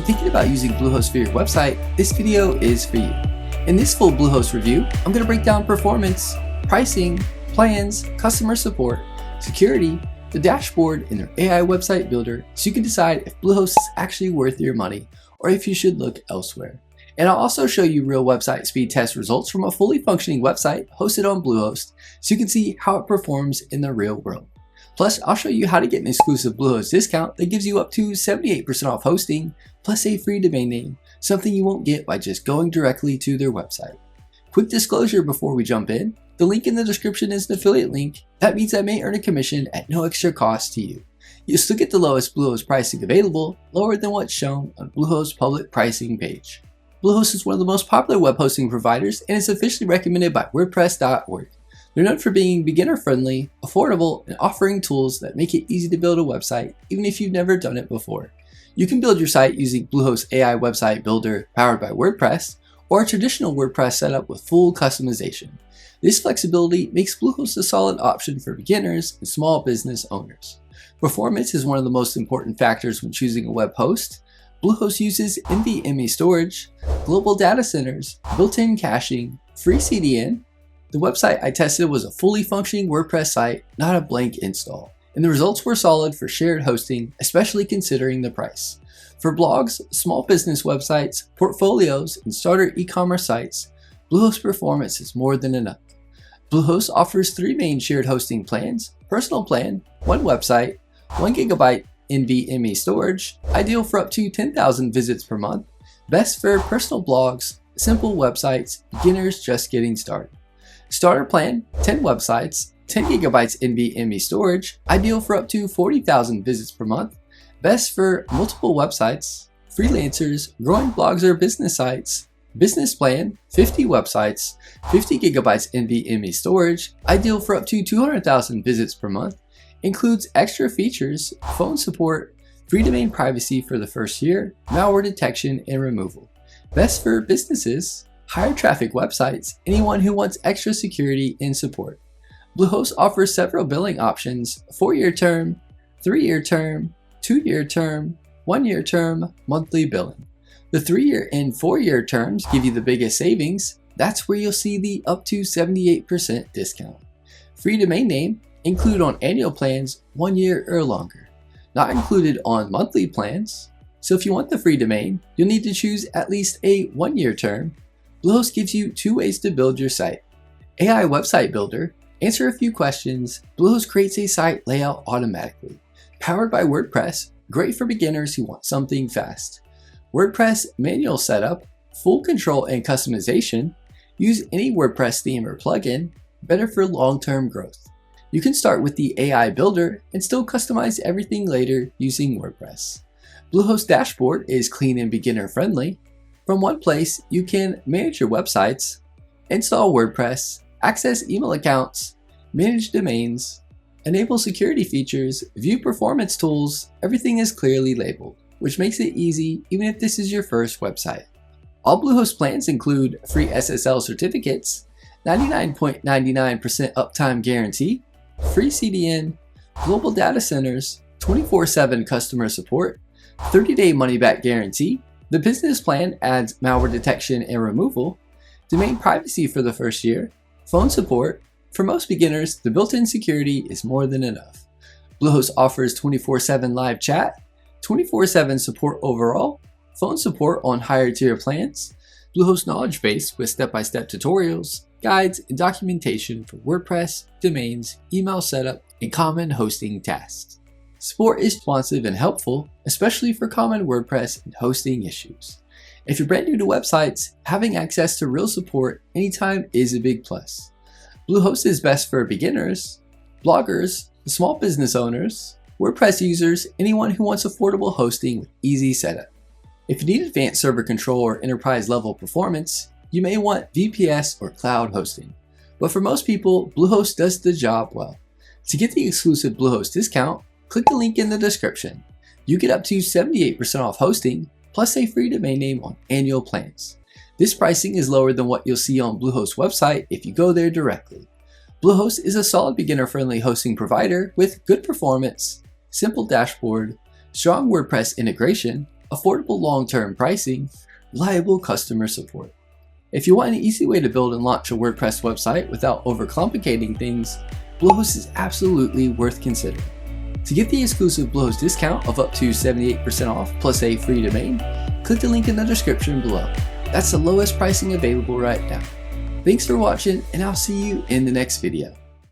you're thinking about using Bluehost for your website, this video is for you. In this full Bluehost review, I'm going to break down performance, pricing, plans, customer support, security, the dashboard, and their AI website builder so you can decide if Bluehost is actually worth your money or if you should look elsewhere. And I'll also show you real website speed test results from a fully functioning website hosted on Bluehost so you can see how it performs in the real world. Plus, I'll show you how to get an exclusive Bluehost discount that gives you up to 78% off hosting, plus a free domain name, something you won't get by just going directly to their website. Quick disclosure before we jump in, the link in the description is an affiliate link. That means I may earn a commission at no extra cost to you. You'll still get the lowest Bluehost pricing available, lower than what's shown on Bluehost's public pricing page. Bluehost is one of the most popular web hosting providers and is officially recommended by WordPress.org. They're known for being beginner-friendly, affordable, and offering tools that make it easy to build a website, even if you've never done it before. You can build your site using Bluehost AI Website Builder powered by WordPress, or a traditional WordPress setup with full customization. This flexibility makes Bluehost a solid option for beginners and small business owners. Performance is one of the most important factors when choosing a web host. Bluehost uses NVMe storage, global data centers, built-in caching, free CDN. The website I tested was a fully functioning WordPress site, not a blank install. And the results were solid for shared hosting, especially considering the price. For blogs, small business websites, portfolios, and starter e-commerce sites, Bluehost performance is more than enough. Bluehost offers 3 main shared hosting plans: Personal Plan, 1 website, 1 GB NVMe storage, ideal for up to 10,000 visits per month, best for personal blogs, simple websites, beginners just getting started. Starter Plan, 10 websites, 10 GB NVMe storage, ideal for up to 40,000 visits per month, best for multiple websites, freelancers, growing blogs or business sites. Business Plan, 50 websites, 50 GB NVMe storage, ideal for up to 200,000 visits per month, includes extra features, phone support, free domain privacy for the first year, malware detection and removal. Best for businesses, higher traffic websites, anyone who wants extra security and support. Bluehost offers several billing options: 4-year term, 3-year term, 2-year term, 1-year term, monthly billing. The 3-year and 4-year terms give you the biggest savings. That's where you'll see the up to 78% discount. Free domain name include on annual plans 1 year or longer. Not included on monthly plans. So if you want the free domain, you'll need to choose at least a 1-year term. Bluehost gives you 2 ways to build your site. AI Website Builder, answer a few questions. Bluehost creates a site layout automatically. Powered by WordPress, great for beginners who want something fast. WordPress manual setup, full control and customization. Use any WordPress theme or plugin, better for long-term growth. You can start with the AI Builder and still customize everything later using WordPress. Bluehost dashboard is clean and beginner-friendly. From one place, you can manage your websites, install WordPress, access email accounts, manage domains, enable security features, view performance tools. Everything is clearly labeled, which makes it easy even if this is your first website. All Bluehost plans include free SSL certificates, 99.99% uptime guarantee, free CDN, global data centers, 24/7 customer support, 30-day money-back guarantee. The business plan adds malware detection and removal, domain privacy for the first year, phone support. For most beginners, the built-in security is more than enough. Bluehost offers 24/7 live chat, 24/7 support overall, phone support on higher tier plans, Bluehost Knowledgebase with step-by-step tutorials, guides, and documentation for WordPress, domains, email setup, and common hosting tasks. Support is responsive and helpful, especially for common WordPress and hosting issues. If you're brand new to websites, having access to real support anytime is a big plus. Bluehost is best for beginners, bloggers, small business owners, WordPress users, anyone who wants affordable hosting with easy setup. If you need advanced server control or enterprise level performance, you may want VPS or cloud hosting. But for most people, Bluehost does the job well. To get the exclusive Bluehost discount, click the link in the description. You get up to 78% off hosting, plus a free domain name on annual plans. This pricing is lower than what you'll see on Bluehost's website if you go there directly. Bluehost is a solid beginner-friendly hosting provider with good performance, simple dashboard, strong WordPress integration, affordable long-term pricing, reliable customer support. If you want an easy way to build and launch a WordPress website without overcomplicating things, Bluehost is absolutely worth considering. To get the exclusive Bluehost discount of up to 78% off plus a free domain, click the link in the description below. That's the lowest pricing available right now. Thanks for watching, and I'll see you in the next video.